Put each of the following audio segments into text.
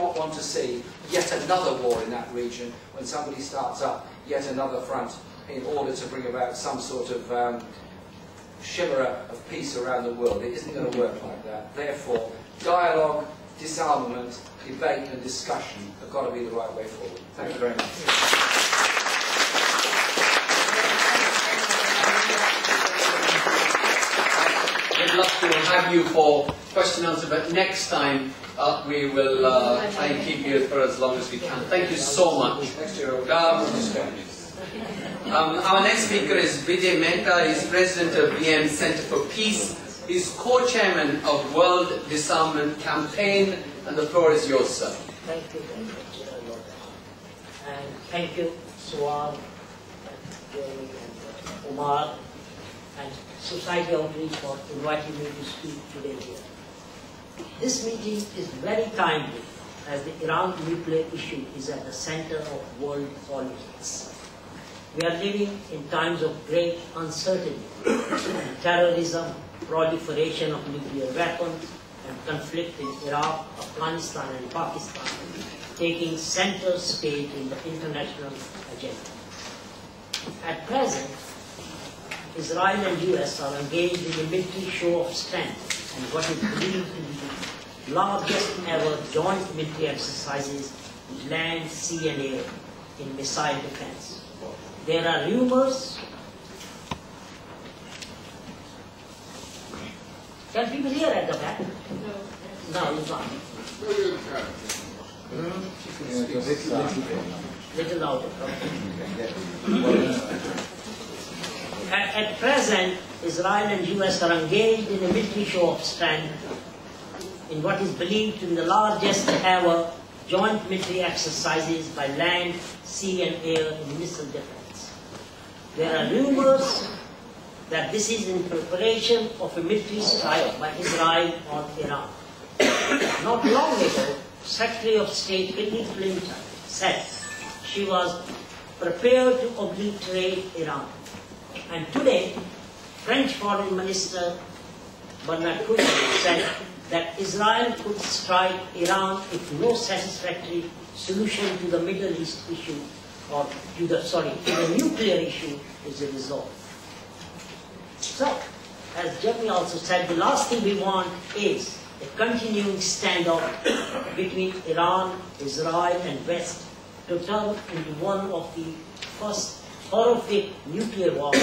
not want to see yet another war in that region when somebody starts up yet another front in order to bring about some sort of shimmer of peace around the world. It isn't going to work like that. Therefore, dialogue, disarmament, debate and discussion have got to be the right way forward. Thank you very much. We'd love to have you for question and answer, but next time we will try and keep you for as long as we can. Thank you so much. Our next speaker is Vijay Mehta. He's president of VM Center for Peace. He's co-chairman of World Disarmament Campaign, and the floor is yours, sir. Thank you very much, and thank you, Suad, and Jeremy, and Omar, and Society Outreach for inviting me to speak today here. This meeting is very timely, as the Iran nuclear issue is at the center of world politics. We are living in times of great uncertainty, terrorism, proliferation of nuclear weapons, and conflict in Iraq, Afghanistan, and Pakistan taking center stage in the international agenda. At present, Israel and US are engaged in a military show of strength and what is believed to be the largest ever joint military exercises in land, sea, and air in missile defense. There are rumors. Can people hear at the back? No, you can't. Little louder. At present, Israel and US are engaged in a military show of strength in what is believed to be the largest ever joint military exercises by land, sea, and air in missile defense. There are rumors that this is in preparation of a military strike by Israel on Iran. Not long ago, Secretary of State Hillary Clinton said she was prepared to obliterate Iran. And today, French Foreign Minister Bernard Kouchner said that Israel could strike Iran if no satisfactory solution to the Middle East issue, or to the nuclear issue is resolved. So, as Jeremy also said, the last thing we want is a continuing standoff between Iran, Israel, and West to turn into one of the first horrific nuclear wars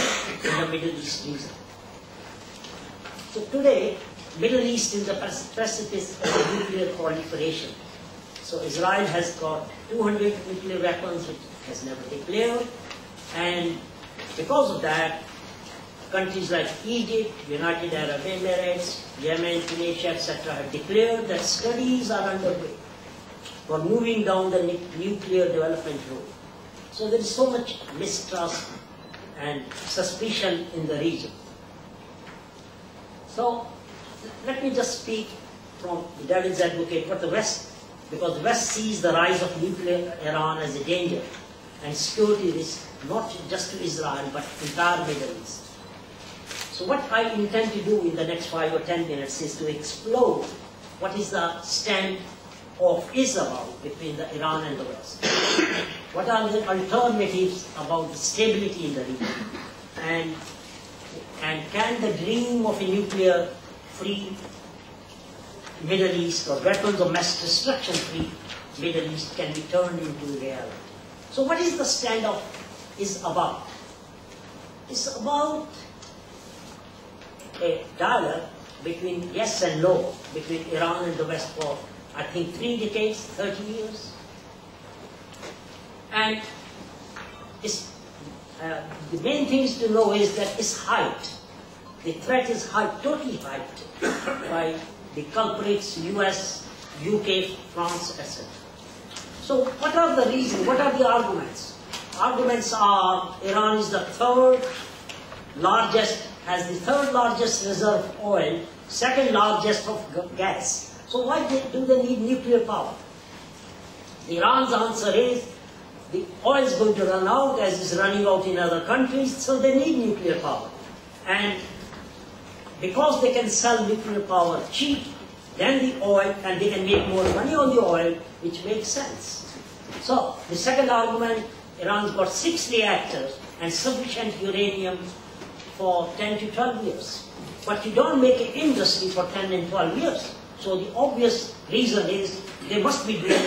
in the Middle East region. So today, Middle East is the precipice of nuclear proliferation. So Israel has got 200 nuclear weapons, which has never declared, and because of that, countries like Egypt, United Arab Emirates, Yemen, Tunisia, etc. have declared that studies are underway for moving down the nuclear development road. So there is so much mistrust and suspicion in the region. So let me just speak from the devil's advocate what the West, because the West sees the rise of nuclear Iran as a danger and security risk, not just to Israel, but entire Middle East. So what I intend to do in the next 5 or 10 minutes is to explore what is the stand of Israel between the Iran and the West. What are the alternatives about the stability in the region? And can the dream of a nuclear-free Middle East or weapons of mass destruction-free Middle East can be turned into reality? So what is the standoff is about? It's about a dialogue between yes and no, between Iran and the West for, I think, 3 decades, 30 years. And the main things to know is that it's hyped. The threat is hyped, totally hyped by the culprits, US, UK, France, etc. So what are the reasons, what are the arguments? Arguments are Iran is the third largest, has the third largest reserve of oil, second largest of gas. So why do they need nuclear power? Iran's answer is the oil is going to run out as it's running out in other countries, so they need nuclear power. And because they can sell nuclear power cheap, than the oil, and they can make more money on the oil, which makes sense. So, the second argument, Iran's got 6 reactors and sufficient uranium for 10 to 12 years. But you don't make an industry for 10 and 12 years. So the obvious reason is they must be doing,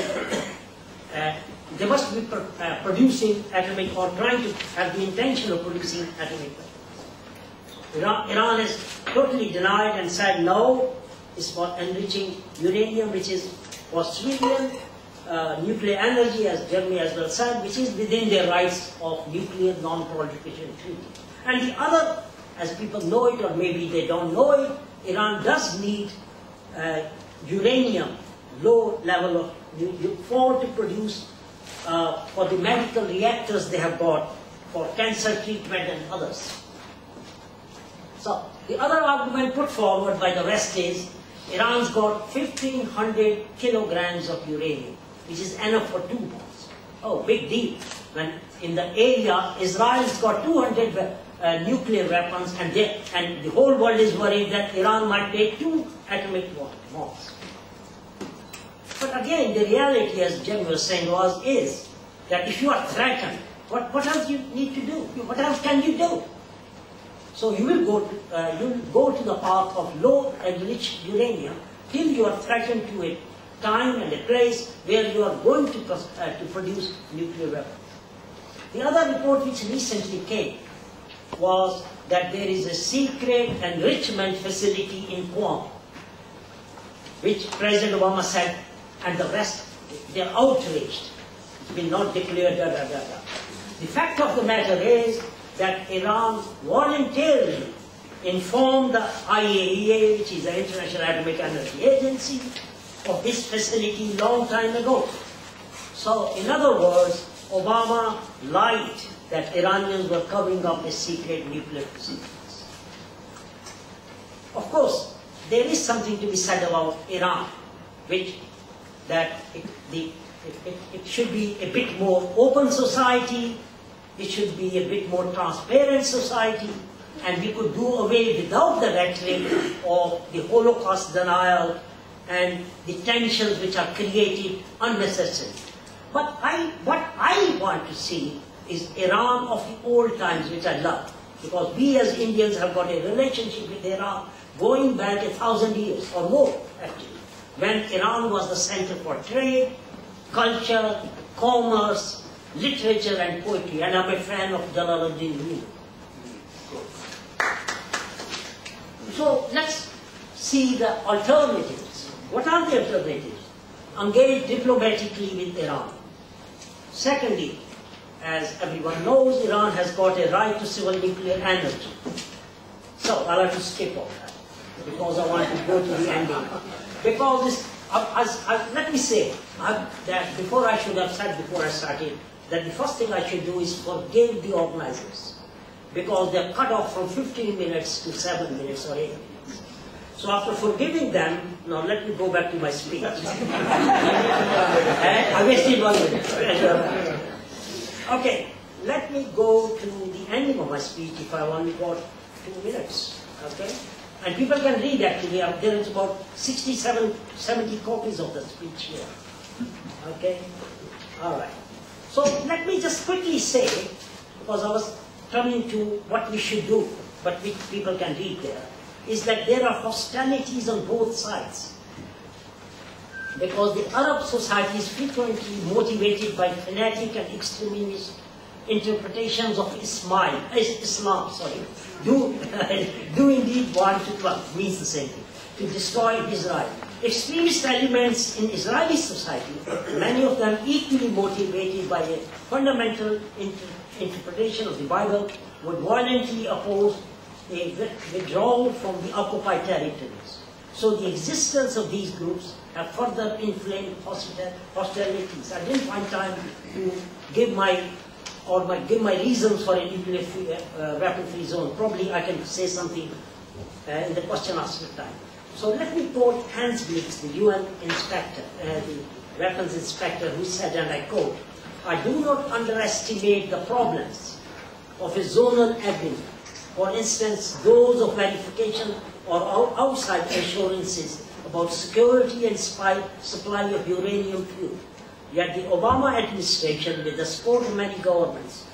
producing atomic, or trying to have the intention of producing atomic weapons. Iran has totally denied and said no, it's for enriching uranium, which is for civilian nuclear energy, as Jeremy as well said, which is within their rights of nuclear non-proliferation treaty. And the other, as people know it, or maybe they don't know it, Iran does need uranium, low level of for to produce for the medical reactors they have got for cancer treatment and others. So the other argument put forward by the West is Iran's got 1,500 kilograms of uranium, which is enough for 2 bombs. Oh, big deal. When in the area, Israel's got 200 nuclear weapons, and the whole world is worried that Iran might take 2 atomic bombs. But again, the reality, as Jim was saying, is that if you are threatened, what else you need to do? What else can you do? So you will go to the path of low enriched uranium till you are threatened to a time and a place where you are going to produce nuclear weapons. The other report which recently came was that there is a secret enrichment facility in Guam, which President Obama said, and the rest, they are outraged, will not declare da da da da. The fact of the matter is that Iran voluntarily informed the IAEA, which is the International Atomic Energy Agency, of this facility long time ago. So, in other words, Obama lied that Iranians were covering up a secret nuclear facilities. Of course, there is something to be said about Iran, which that it should be a bit more open society, it should be a bit more transparent society, and we could do away without the rhetoric of the Holocaust denial and the tensions which are created unnecessarily. But what I want to see is Iran of the old times, which I love, because we as Indians have got a relationship with Iran going back 1,000 years or more, actually, when Iran was the center for trade, culture, commerce, literature and poetry, and I'm a fan of Jalaluddin Rumi. So let's see the alternatives. What are the alternatives? Engage diplomatically with Iran. Secondly, as everyone knows, Iran has got a right to civil nuclear energy. So I'll have to skip all that because I want to go to the ending. Because this, let me say that before I should have said before I started that the first thing I should do is forgive the organizers, because they're cut off from 15 minutes to 7 minutes or 8 minutes. So after forgiving them, now let me go back to my speech. I wasted 1 minute. Okay, let me go to the ending of my speech if I only got 2 minutes. Okay? And people can read actually, there is about 70 copies of the speech here. Okay? Alright. So let me just quickly say, because I was turning to what we should do, but which people can read there, is that there are hostilities on both sides. Because the Arab society is frequently motivated by fanatic and extremist interpretations of Islam, do indeed want to, well, means the same thing, to destroy Israel. Extremist elements in Israeli society, many of them equally motivated by a fundamental interpretation of the Bible, would violently oppose a withdrawal from the occupied territories. So the existence of these groups have further inflamed hostilities. I didn't find time to give my reasons for a nuclear weapon-free zone. Probably I can say something in the question answer time. So let me quote Hans Blix, the UN inspector, the weapons inspector, who said, and I quote, "I do not underestimate the problems of a zonal agreement. For instance, those of verification or outside assurances about security and supply of uranium fuel. Yet the Obama administration, with the support of many governments,